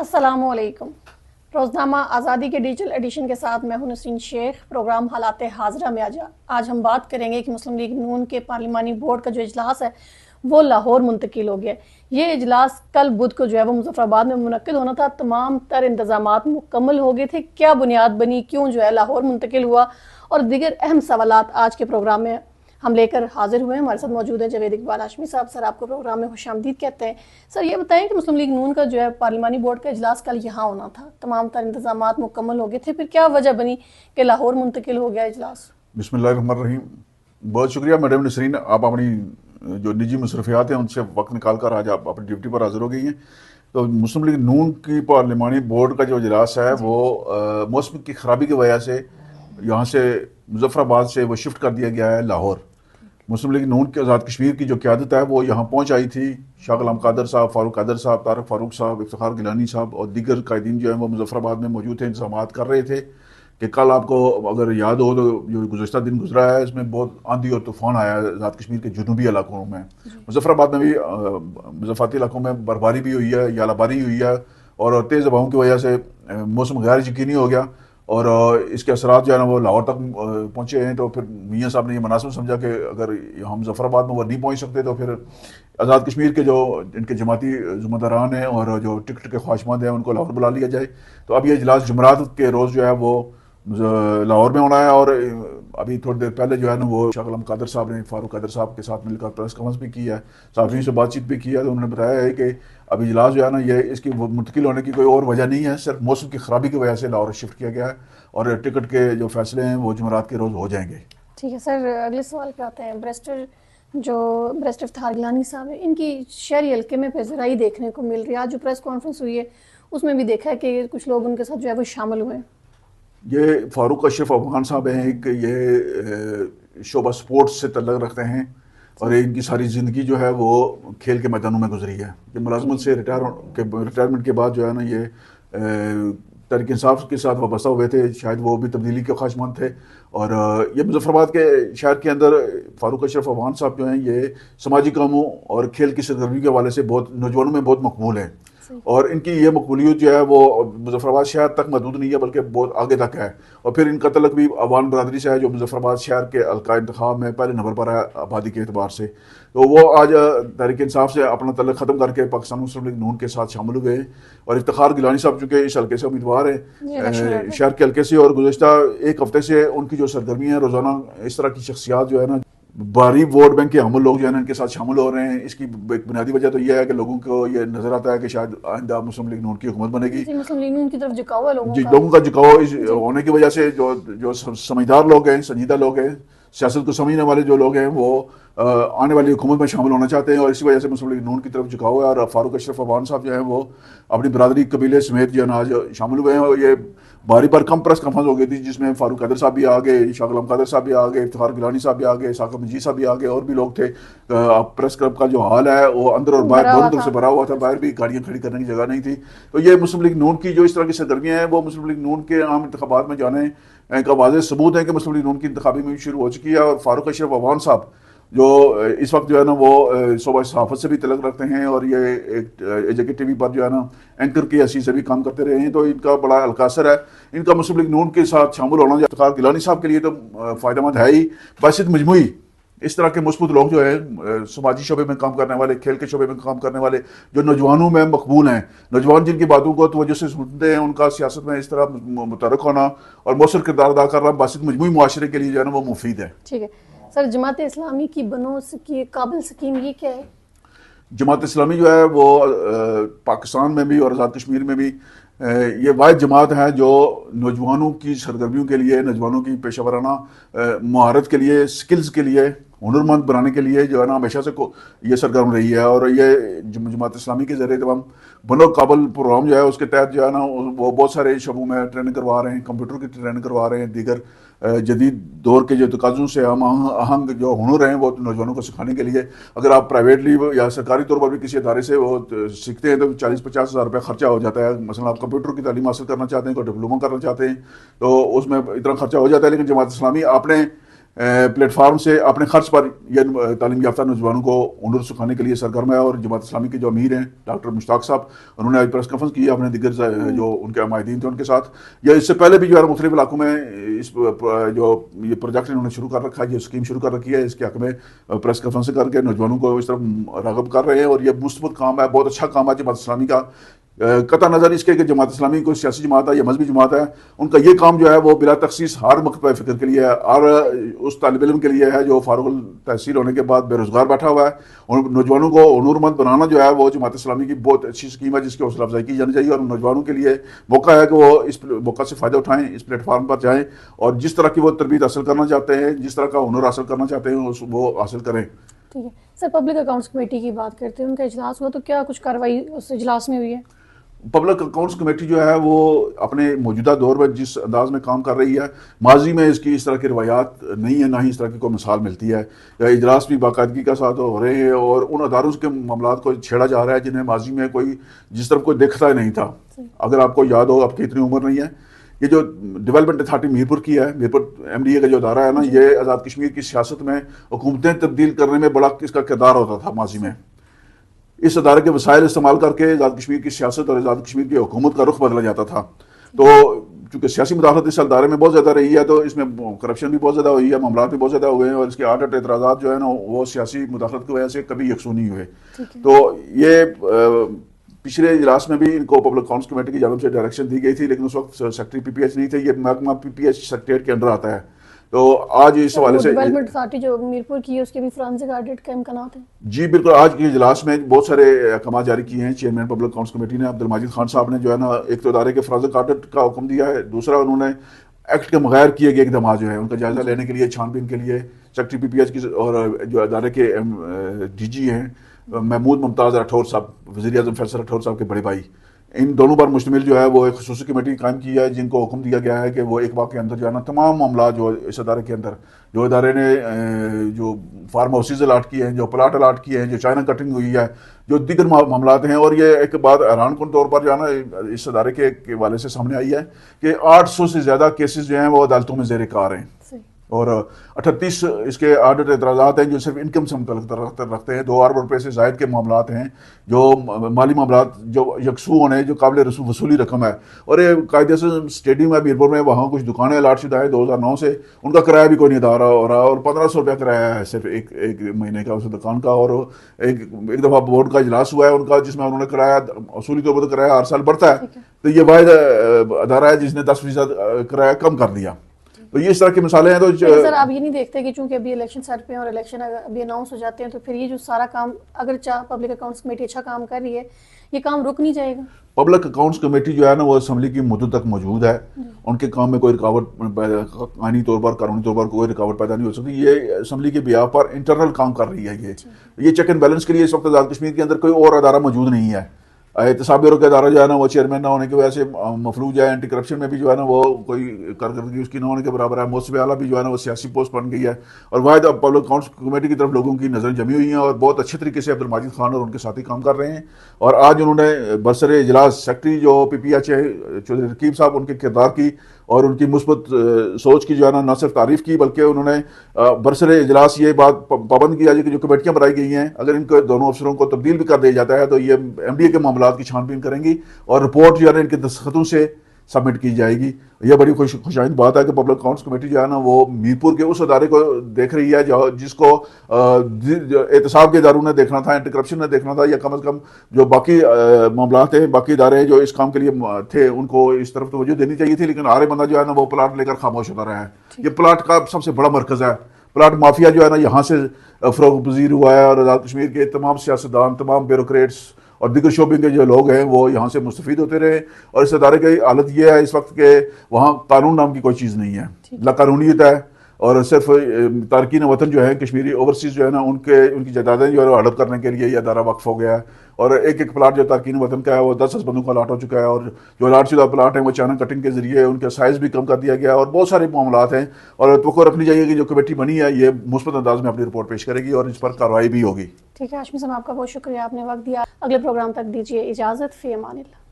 السلام علیکم۔ روزنامہ آزادی کے ڈیجیٹل ایڈیشن کے ساتھ میں ہوں نسرین شیخ۔ پروگرام حالات حاضرہ میں آج ہم بات کریں گے کہ مسلم لیگ نون کے پارلیمانی بورڈ کا جو اجلاس ہے وہ لاہور منتقل ہو گیا۔ یہ اجلاس کل بدھ کو جو ہے وہ مظفر آباد میں منعقد ہونا تھا۔ تمام تر انتظامات مکمل ہو گئے تھے۔ کیا بنیاد بنی، کیوں جو ہے لاہور منتقل ہوا، اور دیگر اہم سوالات آج کے پروگرام میں ہم لے کر حاضر ہوئے ہیں۔ ہمارے ساتھ موجود ہیں جاوید اقبال ہاشمی صاحب۔ سر، آپ کو پروگرام میں خوش آمدید کہتے ہیں۔ سر، یہ بتائیں کہ مسلم لیگ نون کا جو ہے پارلیمانی بورڈ کا اجلاس کل یہاں ہونا تھا، تمام تر انتظامات مکمل ہو گئے تھے، پھر کیا وجہ بنی کہ لاہور منتقل ہو گیا اجلاس؟ بسم اللہ الرحمن الرحیم۔ بہت شکریہ میڈم نسرین، آپ اپنی جو نجی مصروفیات ہیں ان سے وقت نکال کر آج آپ اپنی ڈیوٹی پر حاضر ہو گئی ہیں۔ تو مسلم لیگ نون کی پارلیمانی بورڈ کا جو اجلاس ہے وہ موسم کی خرابی کی وجہ سے یہاں سے مظفر آباد سے وہ شفٹ کر دیا گیا ہے لاہور۔ مسلم لیگ نون کے آزاد کشمیر کی جو قیادت ہے وہ یہاں پہنچ آئی تھی۔ شاہ غلام قادر صاحب، فاروق قادر صاحب، طارق فاروق صاحب، افتخار گیلانی صاحب اور دیگر قائدین جو ہیں وہ مظفر آباد میں موجود تھے، انتظامات کر رہے تھے کہ کل آپ کو اگر یاد ہو تو جو گزشتہ دن گزرا ہے اس میں بہت آندھی اور طوفان آیا ہے آزاد کشمیر کے جنوبی علاقوں میں۔ مظفر آباد میں بھی مضافاتی علاقوں میں برفباری بھی ہوئی ہے، یالہ باری ہوئی ہے، اور تیز ہواؤں کی وجہ سے موسم غیر یقینی ہو گیا، اور اس کے اثرات جو ہے نا وہ لاہور تک پہنچے ہیں۔ تو پھر میاں صاحب نے یہ مناسب سمجھا کہ اگر ہم مظفر آباد میں وہ نہیں پہنچ سکتے تو پھر آزاد کشمیر کے جو ان کے جماعتی ذمہ داران ہیں اور جو ٹکٹ کے خواہشمند ہیں ان کو لاہور بلا لیا جائے۔ تو اب یہ اجلاس جمعرات کے روز جو ہے وہ لاہور میں ہونا ہے، اور ابھی تھوڑی دیر پہلے جو ہے نا وہ شاہ غلام قادر صاحب نے فاروق قادر صاحب کے ساتھ مل کر پریس کانفرنس بھی کی ہے، صحافیوں سے بات چیت بھی کی ہے۔ تو انہوں نے بتایا ہے کہ اب اجلاس جو ہے نا یہ اس کی منتقل ہونے کی کوئی اور وجہ نہیں ہے، صرف موسم کی خرابی کی وجہ سے لاہور شفٹ کیا گیا ہے، اور ٹکٹ کے جو فیصلے ہیں وہ جمعرات کے روز ہو جائیں گے۔ ٹھیک ہے سر، اگلے سوال پہ آتے ہیں۔ بریسٹر افتخار گیلانی صاحب ہیں، ان کی شہری حلقے میں پذیرائی دیکھنے کو مل رہی ہے۔ آج جو پریس کانفرنس ہوئی ہے اس میں بھی دیکھا ہے کہ کچھ لوگ ان کے ساتھ جو ہے وہ شامل ہوئے ہیں۔ یہ فاروق اشرف افغان صاحب ہیں کہ یہ شعبہ سپورٹس سے تعلق رکھتے ہیں، اور ان کی ساری زندگی جو ہے وہ کھیل کے میدانوں میں گزری ہے۔ یہ ملازمت سے ریٹائرمنٹ کے بعد جو ہے نا یہ تحریک انصاف کے ساتھ وابستہ ہوئے تھے، شاید وہ بھی تبدیلی کے خواہشمند تھے، اور یہ مظفر آباد کے شہر کے اندر فاروق اشرف افغان صاحب جو ہیں یہ سماجی کاموں اور کھیل کی سرگرمی کے حوالے سے بہت نوجوانوں میں بہت مقبول ہیں، اور ان کی یہ مقبولیت جو ہے وہ مظفر آباد شہر تک محدود نہیں ہے بلکہ بہت آگے تک ہے، اور پھر ان کا تعلق بھی عوام برادری سے ہے جو مظفر آباد شہر کے حلقہ انتخاب میں پہلے نمبر پر ہے آبادی کے اعتبار سے۔ تو وہ آج تحریک انصاف سے اپنا تعلق ختم کر کے پاکستان مسلم لیگ نون کے ساتھ شامل ہوئے ہیں، اور افتخار گیلانی صاحب چونکہ اس حلقے سے امیدوار ہیں شہر کے حلقے سے، اور گزشتہ ایک ہفتے سے ان کی جو سرگرمی ہے روزانہ اس طرح کی شخصیات جو ہے نا بھاری ووٹ بینک کے ہم لوگ جو ہے نا ان کے ساتھ شامل ہو رہے ہیں۔ اس کی ایک بنیادی وجہ تو یہ ہے کہ لوگوں کو یہ نظر آتا ہے کہ شاید آئندہ مسلم لیگ نون کی حکومت بنے گی۔ مسلم لیگ نون کی طرف جھکاؤ ہے لوگوں کا جھکاؤ ہونے کی وجہ سے جو سمجھدار لوگ ہیں، سنجیدہ لوگ ہیں، سیاست کو سمجھنے والے جو لوگ ہیں وہ آنے والی حکومت میں شامل ہونا چاہتے ہیں، اور اسی وجہ سے مسلم لیگ نون کی طرف جھکاؤ ہے۔ اور فاروق اشرف افغان صاحب جو ہیں وہ اپنی برادری قبیلے سمیت جو ہے نا آج شامل ہوئے ہیں، اور یہ باری پر کم پریس کانفرنس ہو گئی تھی جس میں فاروق قادر صاحب بھی آ گئے، شاہ غلام قادر صاحب بھی آ گئے، افتخار گیلانی صاحب بھی آ گئے، ثاقب مجید صاحب بھی آ گئے، اور بھی لوگ تھے۔ پریس کلب کا جو حال ہے وہ اندر اور باہر دونوں طرف سے بھرا ہوا تھا، باہر بھی گاڑیاں کھڑی کرنے کی جگہ نہیں تھی۔ تو یہ مسلم لیگ نون کی جو اس طرح کی سرگرمیاں ہیں وہ مسلم لیگ نون کے عام انتخابات میں جانے کا واضح ثبوت ہے کہ مسلم لیگ نون کی انتخابی مہم شروع ہو چکی ہے۔ اور فاروق اشرف افغان صاحب جو اس وقت جو ہے نا وہ صوبہ صحافت سے بھی تعلق رکھتے ہیں، اور یہ ایک ایجوکیٹ ٹی وی پر جو ہے نا اینکر کی حیثیت سے بھی کام کرتے رہے ہیں، تو ان کا بڑا حلقہ اثر ہے۔ ان کا مسلم لیگ نون کے ساتھ شامل ہونا افتخار گیلانی صاحب کے لیے تو فائدہ مند ہے ہی، بحثیت مجموعی اس طرح کے مثبت لوگ جو ہیں سماجی شعبے میں کام کرنے والے، کھیل کے شعبے میں کام کرنے والے، جو نوجوانوں میں مقبول ہیں، نوجوان جن کی باتوں کو توجہ سے سنتے ہیں، ان کا سیاست میں اس طرح متحرک ہونا اور مؤثر کردار ادا کرنا بحثیت مجموعی معاشرے کے لیے جو ہے نا وہ مفید ہے۔ ٹھیک ہے سر، جماعت اسلامی کی بنو کی قابل سکیم یہ کیا ہے؟ جماعت اسلامی جو ہے وہ پاکستان میں بھی اور آزاد کشمیر میں بھی یہ واحد جماعت ہے جو نوجوانوں کی سرگرمیوں کے لیے، نوجوانوں کی پیشہ ورانہ مہارت کے لیے، سکلز کے لیے، ہنرمند بنانے کے لیے جو ہے نا ہمیشہ سے یہ سرگرم رہی ہے، اور یہ جماعت اسلامی کے ذریعے تمام بنو قابل پروگرام جو ہے اس کے تحت جو ہے نا وہ بہت سارے شعبوں میں ٹریننگ کروا رہے ہیں، کمپیوٹر کی ٹریننگ کروا رہے ہیں، دیگر جدید دور کے جو تقاضوں سے ہم آہنگ جو ہنر ہیں وہ نوجوانوں کو سکھانے کے لیے اگر آپ پرائیویٹلی یا سرکاری طور پر بھی کسی ادارے سے وہ سیکھتے ہیں تو 40-50 ہزار روپے خرچہ ہو جاتا ہے۔ مثلا آپ کمپیوٹر کی تعلیم حاصل کرنا چاہتے ہیں، کوئی ڈپلوما کرنا چاہتے ہیں تو اس میں اتنا خرچہ ہو جاتا ہے، لیکن جماعت اسلامی آپ نے پلیٹ فارم سے اپنے خرچ پر یہ تعلیم یافتہ نوجوانوں کو ہنر سکھانے کے لیے سرگرم ہے. اور جماعت اسلامی کے جو امیر ہیں ڈاکٹر مشتاق صاحب, انہوں نے آج پریس کانفرنس کی اپنے دیگر جو ان کے عمائدین تھے ان کے ساتھ. یا اس سے پہلے بھی جو ہے مختلف علاقوں میں اس جو یہ پروجیکٹ انہوں نے شروع کر رکھا ہے, یہ اسکیم شروع کر رکھی ہے, اس کے حق میں پریس کانفرنس کر کے نوجوانوں کو اس طرف راغب کر رہے ہیں. اور یہ مثبت کام ہے, بہت اچھا کام ہے جماعت اسلامی کا. قطع نظر اس کے کہ جماعت اسلامی کوئی سیاسی جماعت ہے یا مذہبی جماعت ہے, ان کا یہ کام جو ہے وہ بلا تخصیص ہر مکتبہ فکر کے لیے ہے, اور اس طالب علم کے لیے ہے جو فارغ التحصیل ہونے کے بعد بے روزگار بیٹھا ہوا ہے. اور نوجوانوں کو ہنرمند بنانا جو ہے وہ جماعت اسلامی کی بہت اچھی اسکیم ہے جس کی حوصلہ افزائی کی جانی چاہیے. اور نوجوانوں کے لیے موقع ہے کہ وہ اس موقع سے فائدہ اٹھائیں, اس پلیٹ فارم پر جائیں اور جس طرح کی وہ تربیت حاصل کرنا چاہتے ہیں, جس طرح کا ہنر حاصل کرنا چاہتے ہیں وہ حاصل کریں. ٹھیک ہے سر, پبلک اکاؤنٹس کمیٹی کی بات کرتے ہیں, ان کا اجلاس ہوا تو کیا کچھ کارروائی اس اجلاس میں ہوئی ہے؟ پبلک اکاؤنٹس کمیٹی جو ہے وہ اپنے موجودہ دور میں جس انداز میں کام کر رہی ہے, ماضی میں اس کی اس طرح کی روایات نہیں ہے, نہ ہی اس طرح کی کوئی مثال ملتی ہے. اجلاس بھی باقاعدگی کے ساتھ ہو رہے ہیں اور ان اداروں کے معاملات کو چھیڑا جا رہا ہے جنہیں ماضی میں کوئی جس طرف کوئی دیکھتا ہی نہیں تھا. اگر آپ کو یاد ہو, آپ کی اتنی عمر نہیں ہے, یہ جو ڈیولپمنٹ اتھارٹی میرپور کی ہے, میرپور ایم ڈی اے کا جو ادارہ ہے نا, یہ آزاد کشمیر کی سیاست میں حکومتیں تبدیل کرنے میں بڑا اس کا کردار ہوتا تھا ماضی میں. اس ادارے کے وسائل استعمال کر کے آزاد کشمیر کی سیاست اور آزاد کشمیر کی حکومت کا رخ بدلا جاتا تھا. تو چونکہ سیاسی مداخلت اس ادارے میں بہت زیادہ رہی ہے تو اس میں کرپشن بھی بہت زیادہ ہوئی ہے, معاملات بھی بہت زیادہ ہوئے ہیں, اور اس کے آڈٹ اعتراضات جو ہے نا وہ سیاسی مداخلت کی وجہ سے کبھی یکسو نہیں ہوئے. تو یہ پچھلے اجلاس میں بھی ان کو پبلک اکاؤنٹس کمیٹی کی جانب سے ڈائریکشن دی گئی تھی, لیکن اس وقت سیکرٹری پی پی ایچ نہیں تھے, یہ محکمہ پی پی ایچ سیکریٹریٹ کے انڈر آتا ہے. تو آج اس حوالے سے ڈیولپمنٹ اتھارٹی جو میرپور کی ہے اس کے بھی فرانسک آڈٹ کے امکانات ہیں. جی بالکل, آج کے اجلاس میں بہت سارے احکامات جاری کیے ہیں چیئرمین پبلک اکاؤنٹس کمیٹی نے, عبدالمجید خان صاحب نے جو ہے نا ایک تو ادارے کے فرانسک آڈٹ کا حکم دیا ہے, دوسرا انہوں نے ایکٹ کے بغیر کیے گئے اقدامات جو ہے ان کا جائزہ لینے کے لیے, چھان بین کے لیے سیکرٹری پی پی ایچ کی اور جو ادارے کے ڈی جی ہیں محمود ممتاز راٹھور صاحب, وزیر اعظم فیصل راٹھور صاحب کے بڑے بھائی, ان دونوں پر مشتمل جو ہے وہ ایک خصوصی کمیٹی قائم کی ہے جن کو حکم دیا گیا ہے کہ وہ ایک وقت کے اندر جو ہے نا تمام معاملات جو اس ادارے کے اندر جو ادارے نے جو فارم ہاؤسز الاٹ کیے ہیں, جو پلاٹ الاٹ کیے ہیں, جو چائنا کٹنگ ہوئی ہے, جو دیگر معاملات ہیں. اور یہ ایک بات حیران کن طور پر جو ہے نا اس ادارے کے حوالے سے سامنے آئی ہے کہ 800 سے زیادہ کیسز جو ہیں وہ عدالتوں میں زیر کار ہیں, اور 38 اس کے آڈٹ اعتراضات ہیں جو صرف انکم سے متعلق رکھتے ہیں. 2 ارب روپے سے زائد کے معاملات ہیں, جو مالی معاملات جو یکسو ہونے, جو قابل وصولی رقم ہے. اور یہ قاعدے سے اسٹیڈیم ہے میرپور میں, وہاں کچھ دکانیں الاٹ شدہ ہیں 2009 سے, ان کا کرایہ بھی کوئی نہیں ادا ہو رہا, اور 1500 روپیہ کرایہ ہے صرف ایک مہینے کا اس دکان کا. اور ایک دفعہ بورڈ کا اجلاس ہوا ہے ان کا جس میں انہوں نے کرایہ اصولی طور پر کرایہ ہر سال بڑھتا ہے, تو یہ واحد ادارہ ہے جس نے 10% کرایہ کم کر دیا. تو یہ اس طرح کی مثالیں ہیں. تو سر آپ یہ نہیں دیکھتے کہ چونکہ ابھی الیکشن سر پہ ہیں اور الیکشن ابھی اناؤنس ہو جاتے ہیں تو پھر یہ جو سارا کام اگر پبلک اکاؤنٹس کمیٹی اچھا کام کر رہی ہے یہ کام رک نہیں جائے گا؟ پبلک اکاؤنٹس کمیٹی جو ہے نا وہ اسمبلی کی مدت تک موجود ہے, ان کے کام میں کوئی رکاوٹ آئینی طور پر قانونی طور پر کوئی رکاوٹ پیدا نہیں ہو سکتی. یہ اسمبلی کے بیاہ پر انٹرنل کام کر رہی ہے. یہ چیک اینڈ بیلنس کے لیے اس وقت آزاد کشمیر کے اندر کوئی اور ادارہ موجود نہیں ہے. احتساب بیورو کا ادارہ جو ہے نا وہ چیئرمین نہ ہونے کی وجہ سے مفلوج ہے, اینٹی کرپشن میں بھی جو ہے نا وہ کوئی کارکردگی اس کی نہ ہونے کے برابر ہے. موسم اعلیٰ بھی جو ہے نا وہ سیاسی پوسٹ بن گئی ہے, اور واحد پبلک اکاؤنٹس کمیٹی کی طرف لوگوں کی نظریں جمی ہوئی ہیں اور بہت اچھے طریقے سے عبدالمجید خان اور ان کے ساتھی کام کر رہے ہیں. اور آج انہوں نے برسر اجلاس سیکرٹری جو پی پی ایچ ہے چودھری رقیب صاحب, ان کے کردار کی اور ان کی مثبت سوچ کی جو ہے نا نہ صرف تعریف کی بلکہ انہوں نے برسر اجلاس یہ بات پابند کیا کہ جو کمیٹیاں بنائی گئی ہیں اگر ان کو دونوں افسروں کو تبدیل بھی کر دیا جاتا ہے تو یہ ایم ڈی اے کے معاملات کی چھان بین کریں گی اور رپورٹ جو ہے نا ان کے دستخطوں سے سبمٹ کی جائے گی. یہ بڑی خوشائند بات ہے کہ پبلک اکاؤنٹس کمیٹی جو ہے نا وہ میرپور کے اس ادارے کو دیکھ رہی ہے جس کو احتساب کے اداروں نے دیکھنا تھا, اینٹی کرپشن نے دیکھنا تھا, یا کم از کم جو باقی معاملات ہیں باقی ادارے ہیں جو اس کام کے لیے تھے ان کو اس طرف توجہ دینی چاہیے تھی. لیکن آرے بندہ جو ہے نا وہ پلاٹ لے کر خاموش ہوتا رہا ہے. یہ پلاٹ کا سب سے بڑا مرکز ہے. پلاٹ مافیا جو ہے نا یہاں سے فروغ پذیر ہوا ہے, اور آزاد کشمیر کے تمام سیاستدان, تمام بیوروکریٹس اور دیگر شعبے کے جو لوگ ہیں وہ یہاں سے مستفید ہوتے رہے. اور اس ادارے کی حالت یہ ہے اس وقت کہ وہاں قانون نام کی کوئی چیز نہیں ہے, لا قانونیت ہے, اور صرف تارکین وطن جو ہے کشمیری اوورسیز جو ہے نا ان کی جائیدادیں جو ہے ہڑپ کرنے کے لیے یہ ادارہ وقف ہو گیا ہے. اور ایک پلاٹ جو تارکین وطن کا ہے وہ 10 بندوں کا الاٹ ہو چکا ہے, اور جو الاٹ شدہ پلاٹ ہیں وہ چائنا کٹنگ کے ذریعے ان کا سائز بھی کم کر دیا گیا, اور بہت سارے معاملات ہیں. اور توقع رکھنی چاہیے کہ جو کمیٹی بنی ہے یہ مثبت انداز میں اپنی رپورٹ پیش کرے گی اور اس پر کارروائی بھی ہوگی. ٹھیک ہے ہاشمی صاحب, آپ کا بہت شکریہ, آپ نے وقت دیا. اگلے پروگرام تک دیجیے اجازت, فی امان اللہ.